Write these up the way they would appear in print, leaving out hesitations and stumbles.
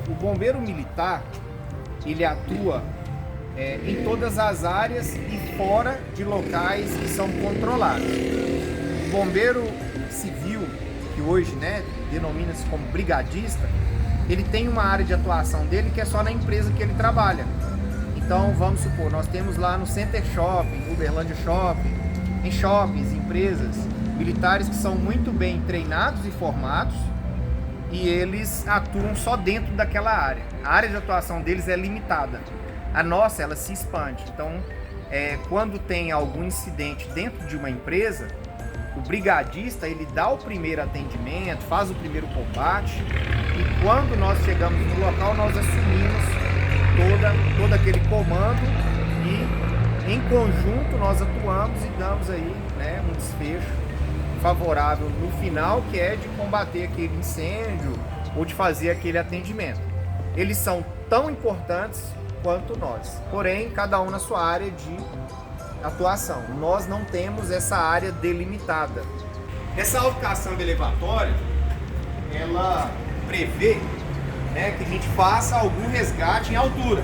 o bombeiro militar, ele atua em todas as áreas e fora de locais que são controlados. O bombeiro civil, que hoje, né, denomina-se como brigadista, ele tem uma área de atuação dele que é só na empresa que ele trabalha. Então, vamos supor, nós temos lá no Center Shopping, no Uberlândia Shopping, em shoppings, empresas, militares que são muito bem treinados e formados e eles atuam só dentro daquela área. A área de atuação deles é limitada. A nossa, ela se expande. Então, quando tem algum incidente dentro de uma empresa, o brigadista, ele dá o primeiro atendimento, faz o primeiro combate e quando nós chegamos no local, nós assumimos todo aquele comando e em conjunto nós atuamos e damos aí, né, um desfecho favorável no final, que é de combater aquele incêndio ou de fazer aquele atendimento. Eles são tão importantes quanto nós, porém cada um na sua área de atuação. Nós não temos essa área delimitada. Essa autocaçamba elevatória, ela prevê, né, que a gente faça algum resgate em altura.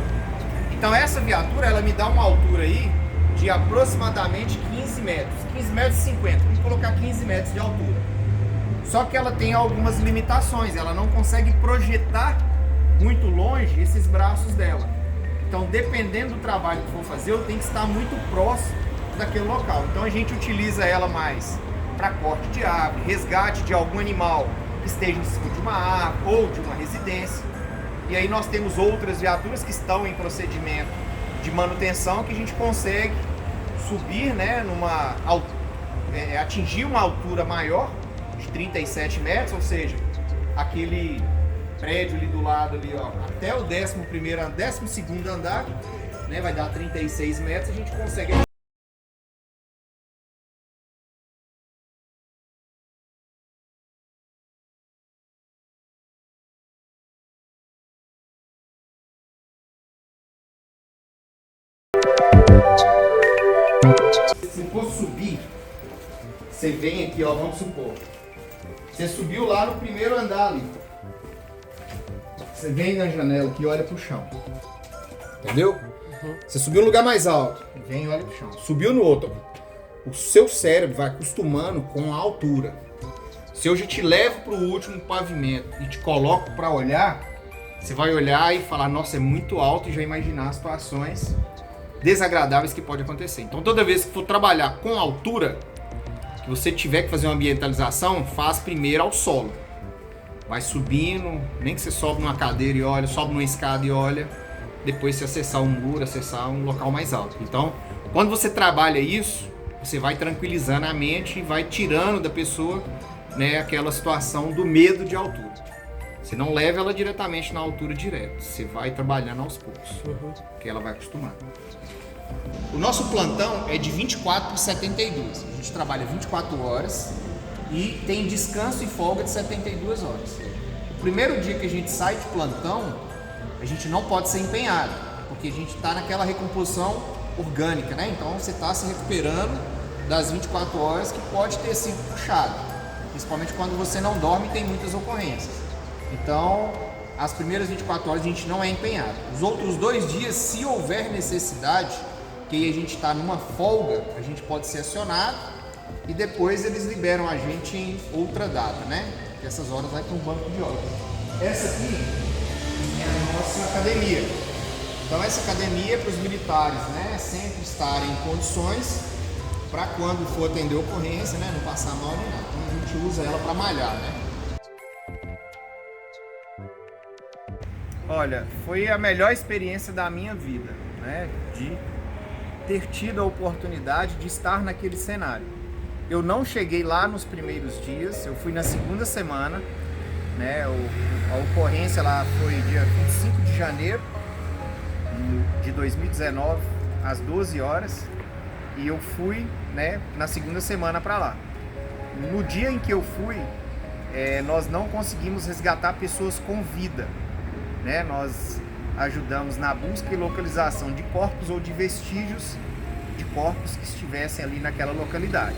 Então essa viatura, ela me dá uma altura aí de aproximadamente 15 metros, 15 metros e 50, vamos colocar 15 metros de altura. Só que ela tem algumas limitações, ela não consegue projetar muito longe esses braços dela. Então, dependendo do trabalho que for fazer, eu tenho que estar muito próximo daquele local. Então a gente utiliza ela mais para corte de árvore, resgate de algum animal que esteja em cima de uma árvore ou de uma residência. E aí nós temos outras viaturas que estão em procedimento de manutenção que a gente consegue subir, né, atingir uma altura maior de 37 metros, ou seja, aquele prédio ali do lado ali, ó, até o 12º andar, né, vai dar 36 metros, a gente consegue. Se for subir, você vem aqui, ó, vamos supor, você subiu lá no primeiro andar ali, você vem na janela aqui e olha pro chão, entendeu? Você subiu no lugar mais alto, vem e olha pro chão, subiu no outro, o seu cérebro vai acostumando com a altura. Se eu já te levo pro último pavimento e te coloco para olhar, você vai olhar e falar, nossa, é muito alto, e já imaginar situações desagradáveis que pode acontecer. Então toda vez que for trabalhar com altura, que você tiver que fazer uma ambientalização, faz primeiro ao solo. Vai subindo, nem que você sobe numa cadeira e olha, sobe numa escada e olha, depois você acessar um muro, acessar um local mais alto. Então, quando você trabalha isso, você vai tranquilizando a mente e vai tirando da pessoa, né, aquela situação do medo de altura. Você não leva ela diretamente na altura direto, você vai trabalhando aos poucos, que ela vai acostumando. O nosso plantão é de 24 por 72. A gente trabalha 24 horas e tem descanso e folga de 72 horas. O primeiro dia que a gente sai de plantão, a gente não pode ser empenhado, porque a gente está naquela recomposição orgânica, né? Então você está se recuperando das 24 horas que pode ter sido puxado, principalmente quando você não dorme e tem muitas ocorrências. Então, as primeiras 24 horas a gente não é empenhado. Os outros 2 dias, se houver necessidade, que aí a gente está numa folga, a gente pode ser acionado e depois eles liberam a gente em outra data, né? Que essas horas vai para um banco de horas. Essa aqui é a nossa academia. Então essa academia é para os militares, né, sempre estarem em condições para quando for atender ocorrência, né, não passar mal nem nada. Então a gente usa ela para malhar, né? Olha, foi a melhor experiência da minha vida, né, de ter tido a oportunidade de estar naquele cenário. Eu não cheguei lá nos primeiros dias, eu fui na segunda semana, né, a ocorrência lá foi dia 25 de janeiro de 2019, às 12 horas, e eu fui, né, na segunda semana para lá. No dia em que eu fui, nós não conseguimos resgatar pessoas com vida, né? Nós ajudamos na busca e localização de corpos ou de vestígios de corpos que estivessem ali naquela localidade.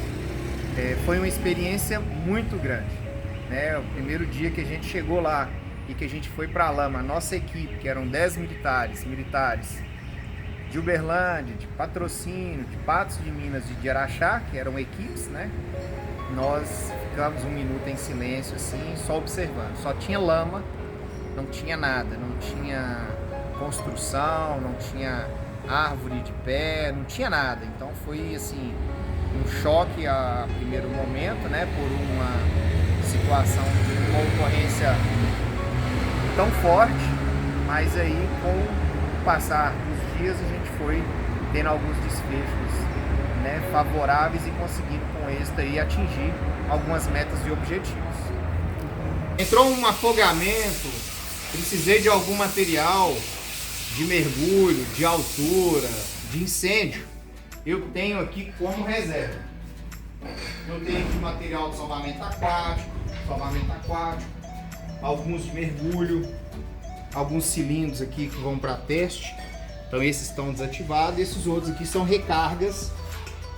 Foi uma experiência muito grande, né? O primeiro dia que a gente chegou lá, e que a gente foi para a lama, a nossa equipe, que eram 10 militares de Uberlândia, de Patrocínio, de Patos de Minas e de Araxá, que eram equipes, né? Nós ficamos um minuto em silêncio, assim, só observando. Só tinha lama, não tinha nada, não tinha construção, não tinha árvore de pé, não tinha nada. Então foi, assim, um choque a primeiro momento, né? Por uma situação de uma ocorrência tão forte, mas aí com o passar dos dias a gente foi tendo alguns desfechos, né, favoráveis e conseguindo com êxito aí atingir algumas metas e objetivos. Entrou um afogamento, precisei de algum material de mergulho, de altura, de incêndio, eu tenho aqui como reserva. Eu tenho aqui material de salvamento aquático, alguns de mergulho, alguns cilindros aqui que vão para teste. Então esses estão desativados, esses outros aqui são recargas,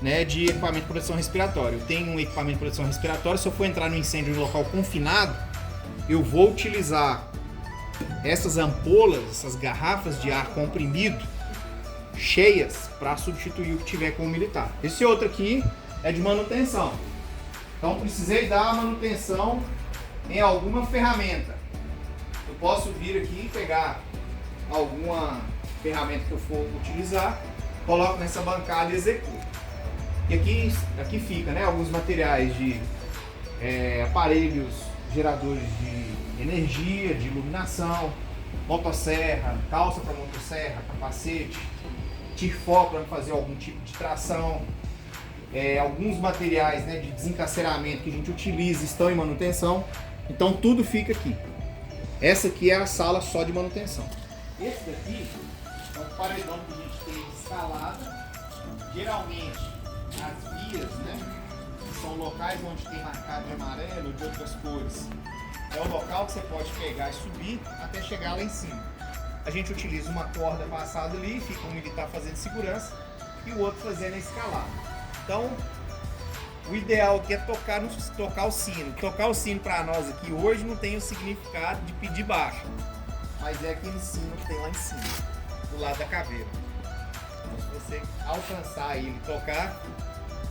né, de equipamento de proteção respiratória. Eu tenho um equipamento de proteção respiratória, se eu for entrar no incêndio em um local confinado, eu vou utilizar essas ampolas, essas garrafas de ar comprimido cheias para substituir o que tiver com o militar. Esse outro aqui é de manutenção. Então precisei dar manutenção em alguma ferramenta. Eu posso vir aqui e pegar alguma ferramenta que eu for utilizar, coloco nessa bancada e executo. E aqui fica, né, alguns materiais de aparelhos geradores de energia, de iluminação, motosserra, calça para motosserra, capacete, tirfó para fazer algum tipo de tração, alguns materiais, né, de desencarceramento que a gente utiliza estão em manutenção, então tudo fica aqui. Essa aqui é a sala só de manutenção. Esse daqui é um paredão que a gente tem instalado, geralmente as vias, né, que são locais onde tem marcado de amarelo ou de outras cores, é o local que você pode pegar e subir até chegar lá em cima. A gente utiliza uma corda passada ali, fica um militar fazendo segurança e o outro fazendo a escalada. Então, o ideal aqui é tocar o sino. Tocar o sino para nós aqui hoje não tem o significado de pedir baixa, mas é aquele sino que tem lá em cima, do lado da caveira. Então, se você alcançar ele e tocar,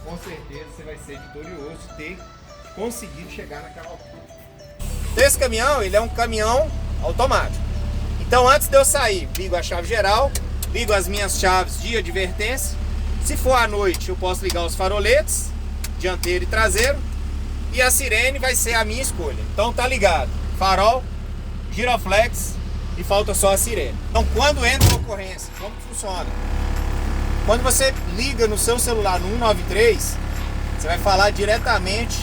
com certeza você vai ser vitorioso de ter conseguido chegar naquela altura. Esse caminhão, ele é um caminhão automático. Então, antes de eu sair, ligo a chave geral, ligo as minhas chaves de advertência. Se for à noite, eu posso ligar os faroletes, dianteiro e traseiro, e a sirene vai ser a minha escolha. Então tá ligado, farol, giroflex e falta só a sirene. Então quando entra a ocorrência, como que funciona? Quando você liga no seu celular no 193, você vai falar diretamente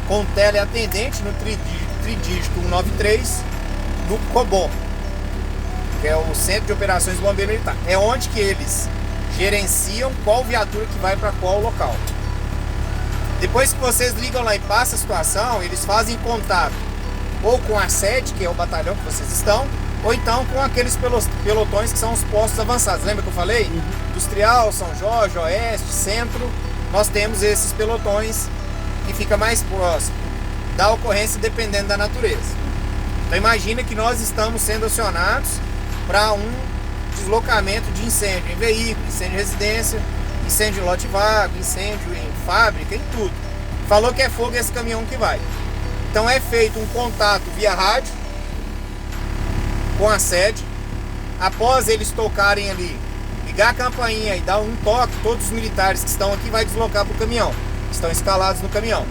com o teleatendente no tridígito 193 do COBOM, que é o Centro de Operações do Bombeiro Militar. É onde que eles gerenciam qual viatura que vai para qual local. Depois que vocês ligam lá e passam a situação, eles fazem contato ou com a sede, que é o batalhão que vocês estão, ou então com aqueles pelotões que são os postos avançados. Lembra que eu falei? Industrial, São Jorge, Oeste, Centro. Nós temos esses pelotões que fica mais próximo da ocorrência dependendo da natureza. Então imagina que nós estamos sendo acionados para um deslocamento de incêndio em veículo, incêndio em residência, incêndio em lote vago, incêndio em fábrica, em tudo. Falou que é fogo, esse caminhão que vai. Então é feito um contato via rádio com a sede. Após eles tocarem ali, ligar a campainha e dar um toque, todos os militares que estão aqui vai deslocar para o caminhão, estão escalados no caminhão.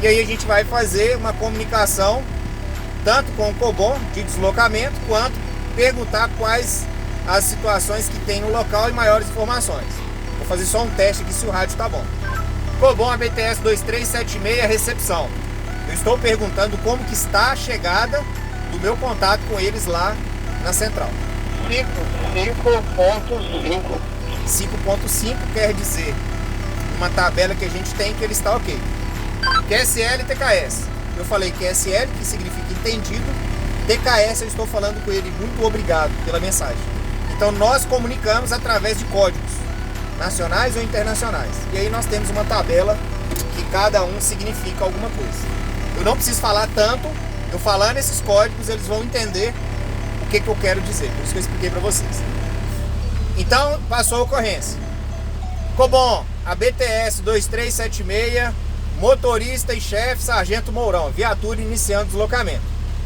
E aí a gente vai fazer uma comunicação tanto com o COBOM de deslocamento, quanto perguntar quais as situações que tem no local e maiores informações. Vou fazer só um teste aqui se o rádio está bom. COBOM ABTS 2376, recepção. Eu estou perguntando como que está a chegada do meu contato com eles lá na central. 5.5 quer dizer uma tabela que a gente tem que ele está ok. QSL e TKS. Eu falei QSL, que significa entendido. TKS, eu estou falando com ele muito obrigado pela mensagem. Então nós comunicamos através de códigos nacionais ou internacionais. E aí nós temos uma tabela que cada um significa alguma coisa. Eu não preciso falar tanto Eu falando esses códigos, eles vão entender o que eu quero dizer. Por isso que eu expliquei para vocês. Então, passou a ocorrência. Cobom, ABTS 2376, motorista e chefe, Sargento Mourão, viatura iniciando deslocamento.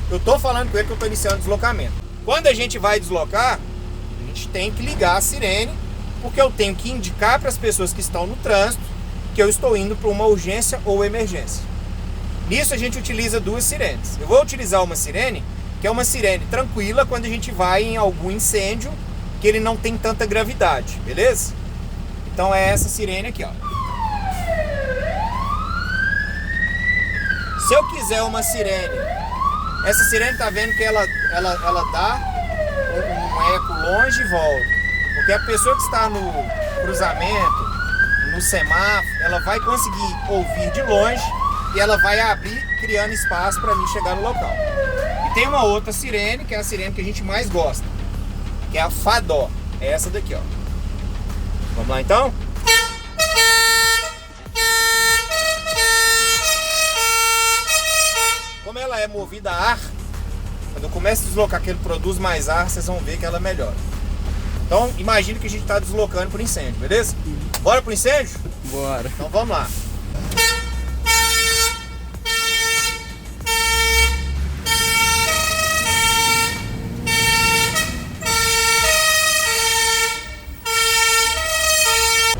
Eu tô falando com ele que eu tô iniciando deslocamento. Quando a gente vai deslocar, a gente tem que ligar a sirene, porque eu tenho que indicar para as pessoas que estão no trânsito que eu estou indo para uma urgência ou emergência. Nisso a gente utiliza duas sirenes. Eu vou utilizar uma sirene, que é uma sirene tranquila quando a gente vai em algum incêndio, que ele não tem tanta gravidade, beleza? Então é essa sirene aqui, ó. Se eu quiser uma sirene, essa sirene tá vendo que ela dá um eco longe e volta. Porque a pessoa que está no cruzamento, no semáforo, ela vai conseguir ouvir de longe e ela vai abrir, criando espaço para mim chegar no local. E tem uma outra sirene, que é a sirene que a gente mais gosta, que é a Fadó. É essa daqui, ó. Vamos lá então? Como ela é movida a ar, quando eu começo a deslocar que ele produz mais ar, vocês vão ver que ela melhora. Então, imagine que a gente está deslocando por incêndio, beleza? Bora pro incêndio? Bora. Então vamos lá.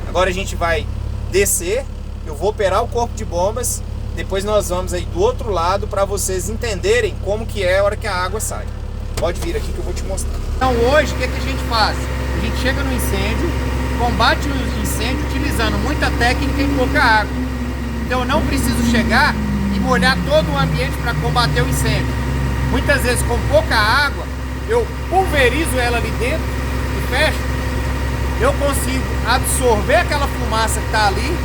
Agora a gente vai descer, eu vou operar o corpo de bombas, depois nós vamos aí do outro lado para vocês entenderem como que é a hora que a água sai. Pode vir aqui que eu vou te mostrar. Então hoje o que a gente faz? A gente chega no incêndio, combate o incêndio utilizando muita técnica e pouca água. Então eu não preciso chegar e molhar todo o ambiente para combater o incêndio. Muitas vezes com pouca água, eu pulverizo ela ali dentro e fecho. Eu consigo absorver aquela fumaça que está ali,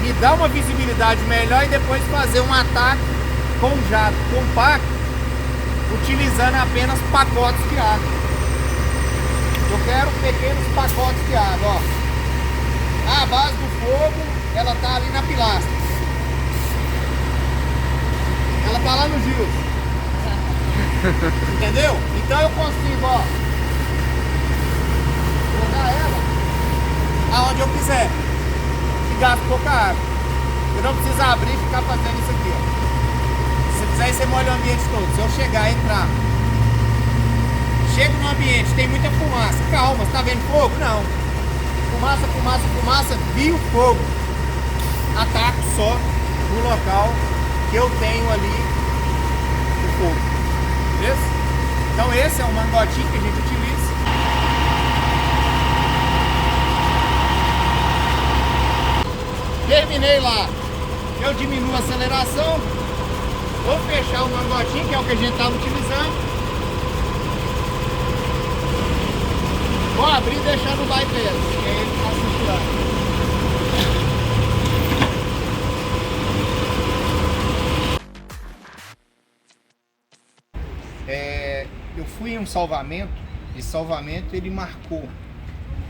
me dar uma visibilidade melhor e depois fazer um ataque com jato compacto, utilizando apenas pacotes de água. Eu quero pequenos pacotes de água, ó. A base do fogo, ela está ali na pilastra. Ela está lá no Gil. Entendeu? Então eu consigo, ó, jogar ela aonde eu quiser e gasto pouca água. Eu não preciso abrir e ficar fazendo isso aqui, ó. Se você fizer isso, você molha o ambiente todo. Se eu chegar, entrar, chego no ambiente, tem muita fumaça, calma, você tá vendo fogo? Não. Fumaça, fumaça, fumaça, vi o fogo. Ataco só no local que eu tenho ali o fogo. Beleza? Então esse é o mangotinho que a gente utiliza. Terminei lá, eu diminuo a aceleração, vou fechar o mangotinho, que é o que a gente estava utilizando. Vou abrir deixando o bypass, que aí ele está circulando. Eu fui em um salvamento, esse salvamento ele marcou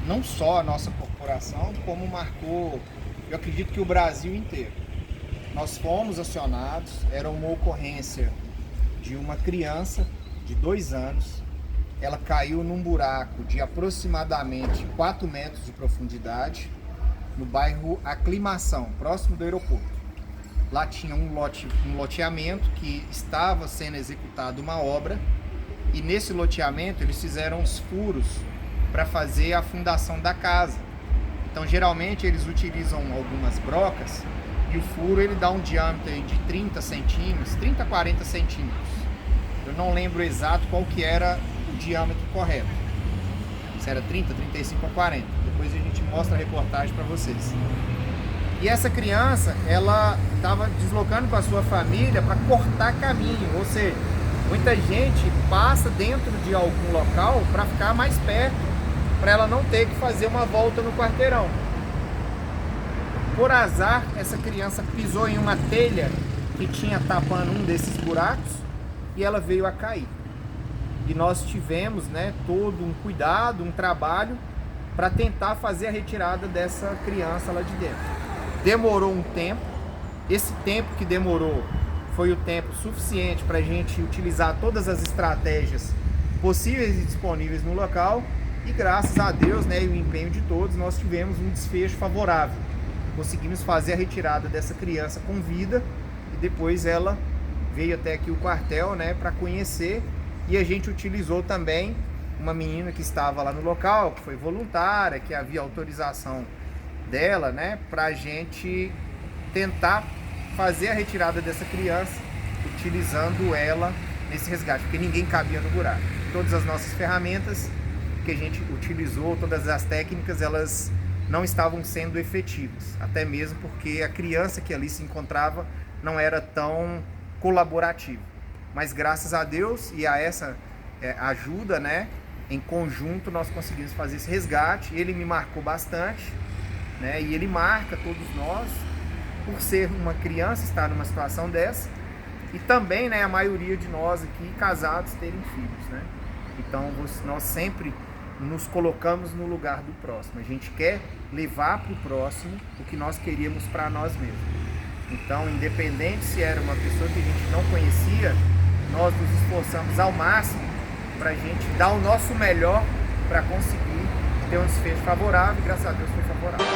não só a nossa corporação, como marcou, eu acredito que o Brasil inteiro. Nós fomos acionados, era uma ocorrência de uma criança de 2 anos, ela caiu num buraco de aproximadamente 4 metros de profundidade, no bairro Aclimação, próximo do aeroporto. Lá tinha um loteamento que estava sendo executada uma obra, e nesse loteamento eles fizeram os furos para fazer a fundação da casa. Então geralmente eles utilizam algumas brocas e o furo ele dá um diâmetro de 30 centímetros, 30 a 40 centímetros. Eu não lembro exato qual que era o diâmetro correto. Se era 30, 35 ou 40. Depois a gente mostra a reportagem para vocês. E essa criança, ela estava deslocando com a sua família para cortar caminho, ou seja, muita gente passa dentro de algum local para ficar mais perto, para ela não ter que fazer uma volta no quarteirão. Por azar, essa criança pisou em uma telha que tinha tapando um desses buracos e ela veio a cair. E nós tivemos, né, todo um cuidado, um trabalho para tentar fazer a retirada dessa criança lá de dentro. Demorou um tempo. Esse tempo que demorou foi o tempo suficiente para a gente utilizar todas as estratégias possíveis e disponíveis no local, e graças a Deus, né, e o empenho de todos, nós tivemos um desfecho favorável. Conseguimos fazer a retirada dessa criança com vida, e depois ela veio até aqui o quartel, né, para conhecer, e a gente utilizou também uma menina que estava lá no local, que foi voluntária, que havia autorização dela, né, para a gente tentar fazer a retirada dessa criança, utilizando ela nesse resgate, porque ninguém cabia no buraco. Todas as nossas ferramentas que a gente utilizou, todas as técnicas, elas não estavam sendo efetivas, até mesmo porque a criança que ali se encontrava não era tão colaborativa. Mas graças a Deus e a essa ajuda, né, em conjunto nós conseguimos fazer esse resgate. Ele me marcou bastante, né, e ele marca todos nós por ser uma criança, estar numa situação dessa, e também, né, a maioria de nós aqui casados terem filhos, né? Então nós sempre nos colocamos no lugar do próximo. A gente quer levar para o próximo o que nós queríamos para nós mesmos. Então, independente se era uma pessoa que a gente não conhecia, nós nos esforçamos ao máximo para a gente dar o nosso melhor para conseguir ter um desfecho favorável, e graças a Deus foi favorável.